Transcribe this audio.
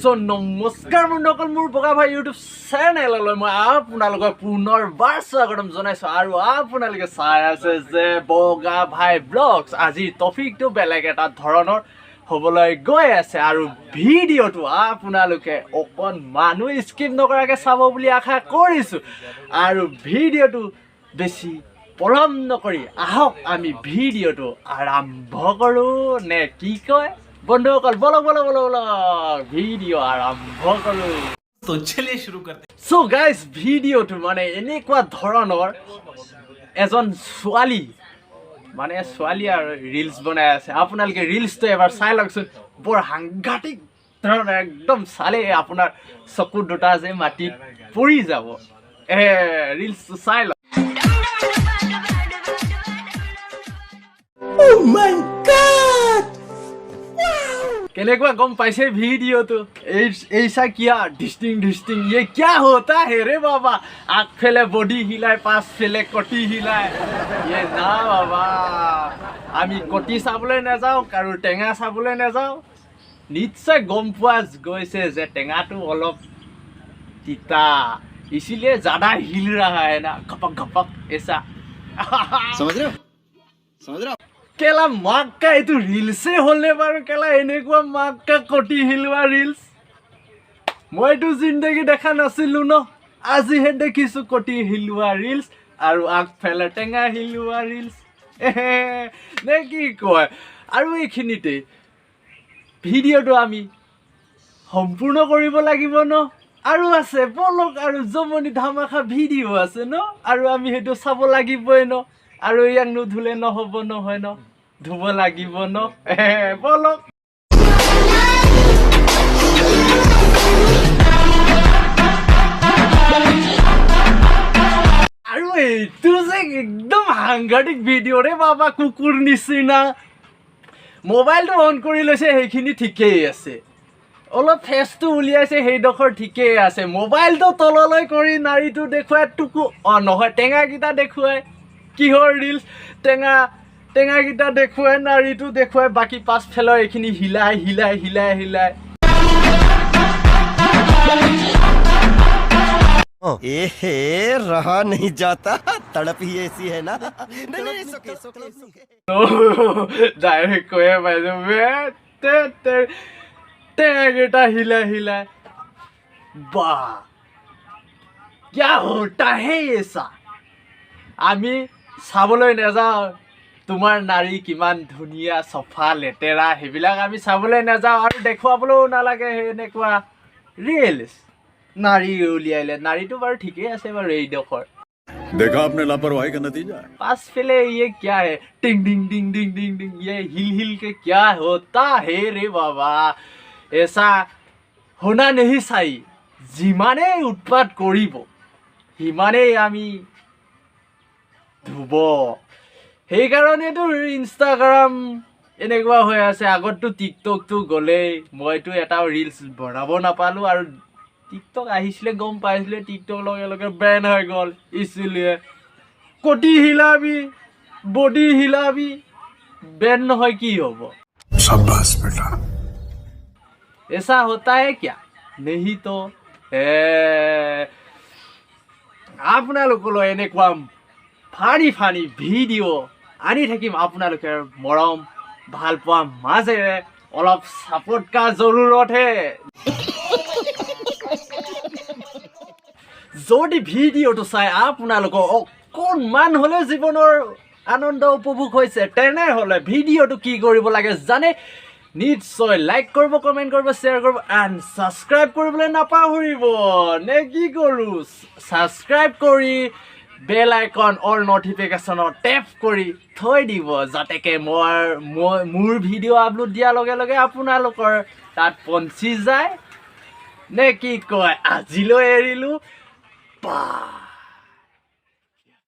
So নমস্কাৰ বন্ধুসকল মোৰ বগা ভাই ইউটিউব চেনেললৈ মই আপোনালোকক পুনৰবাৰ স্বাগতম জনাইছো আৰু আপোনালোকে চাই আছে যে বগা ভাই ব্লগছ আজি টপিকটো বেলেগ এটা ধৰণৰ হ'বলৈ গৈ আছে আৰু ভিডিঅ'টো আপোনালোকে অকণ মানুহ স্কিপ নকৰাকৈ চাব বুলি আশা কৰিছো আৰু ভিডিঅ'টো বেছি পলম নকৰি আহক আমি ভিডিঅ'টো আৰম্ভ কৰোঁ নে কি কয় বন্ধুসকল বলক বলক বলক বলক ভিডিঅ' আৰম্ভ কৰোঁ তো চলিয়ে শুৰু কৰতে সো গাইজ ভিডিঅ'টো মানে এনেকুৱা ধৰণৰ এজন ছোৱালী মানে ছোৱালী আৰু ৰিলছ বনাই আছে আপোনালোকে ৰিলছটো এবাৰ চাই লওকচোন বৰ সাংঘাতিক ধৰণৰ একদম চালে আপোনাৰ চকু দুটা যে মাটিত পৰি যাব ৰিলছটো চাই লওক Oh my god! केनेकुआ गम पाइसे वीडियो तो ऐसा क्या डिस्टिंग ये क्या होता है रे बाबा आग फेले बॉडी हिलाए पास फेले कटी हिलाए ये ना बाबा आमी कटी साबले न जाओ कारो टेंगा साबले न जाओ निश्चय गम पास गइसे जे टेंगाटो अलप तिता इसीलिए ज्यादा हिल रहा है ना खपक खपक ऐसा समझ रहे हो केला माक्का एतु रील्से होले बारो केला एनेकुआ माक्का कटी हिलवा रील्स मइटु जिंदगी देखा नसिलु न আজি হে দেখিছো কটি হিলवा रील्स আৰু আগ ফেলে টেঙা হিলवा रील्स নে কি কয় আৰু এইখিনিতে ভিডিঅ'টো আমি সম্পূৰ্ণ কৰিব লাগিব ন আৰু আছে বলক আৰু জমনি ধামাখা ভিডিঅ' আছে ন আৰু আমি হেতু চাব লাগিবই ন আৰু ইয়াক নুধুলে নহ'ব নহয় ন ধুব লাগিব ন বলক আৰু এইটো যে একদম সাংঘাতিক ভিডিঅ' ৰে বাবা কুকুৰ নিচিনা মোবাইলটো অন কৰি লৈছে সেইখিনি ঠিকেই আছে অলপ ফেচটো উলিয়াইছে সেইডোখৰ ঠিকেই আছে মোবাইলটো তললৈ কৰি নাৰীটো দেখুৱাই টুকু নহয় টেঙাকেইটা দেখুৱাই কিহৰ ৰিলছ টেঙাকেইটা দেখুৱাই নাৰীটো দেখুৱাই বাকী পাছ ফেলৰ এইখিনি হিলাই रहा नहीं जाता तड़प ही ऐसी है ना डायरेक्ट कोई टेंगाकेइटा हिलाई वाह क्या होता है ऐसा आमी চাবলৈ নাযাওঁ তোমাৰ নাৰী কিমান ধুনীয়া সফা লেতেৰা হেবিলাক আমি চাবলৈ নাযাওঁ আৰু দেখুৱাবলৈও নালাগে এনেকুৱা ৰিলছ নাৰী উলিয়াইলে নাৰীটো বাৰু ঠিকেই আছে বাৰু এইডোখৰ देखा आपने लापरवाही का नतीजा पास फेले ये क्या है टिंग डिंग डिंग डिंग डिंग डिंग ये हिल के क्या होता है रे बाबा ऐसा होना नहीं चाहिए जिमाने उत्पात करिब हिमाने आमी ধুব সেইকাৰণেতো ইনষ্টাগ্ৰাম এনেকুৱা হৈ আছে আগততো টিকটকটো গ'লেই মইতো এটা ৰিলছ বনাব নাপালোঁ আৰু টিকটক আহিছিলে গম পাইছিলে টিকটক লগে লগে বেন হৈ গ'ল ইছলিয়ে কটি হিলাবি বডি হিলাবি বেন নহয় কি হ'ব शाबाश बेटा ऐसा होता है क्या नहीं तो আপোনালোকলৈ এনেকুৱা ফানি ভিডিঅ' আনি থাকিম আপোনালোকে মৰম ভাল পোৱা মাজেৰে অলপ সাপোৰ্ট কা জৰুৰত হে যদি ভিডিঅ'টো চাই আপোনালোকৰ অকণমান হ'লে জীৱনৰ আনন্দ উপভোগ হৈছে তেনেহ'লে ভিডিঅ'টো কি কৰিব লাগে জানে নিশ্চয় লাইক কৰিব কমেণ্ট কৰিব শ্বেয়াৰ কৰিব এণ্ড ছাবস্ক্ৰাইব কৰিবলৈ নাপাহৰিব নে কি কৰোঁ ছাবস্ক্ৰাইব কৰি বেল আইকন অল নটিফিকেশ্যনৰ টেপ কৰি থৈ দিব যাতে মোৰ ভিডিঅ' আপলোড দিয়াৰ লগে লগে আপোনালোকৰ তাত পঞ্চি যায় নে কি কয় আজিলৈ এৰিলোঁ বা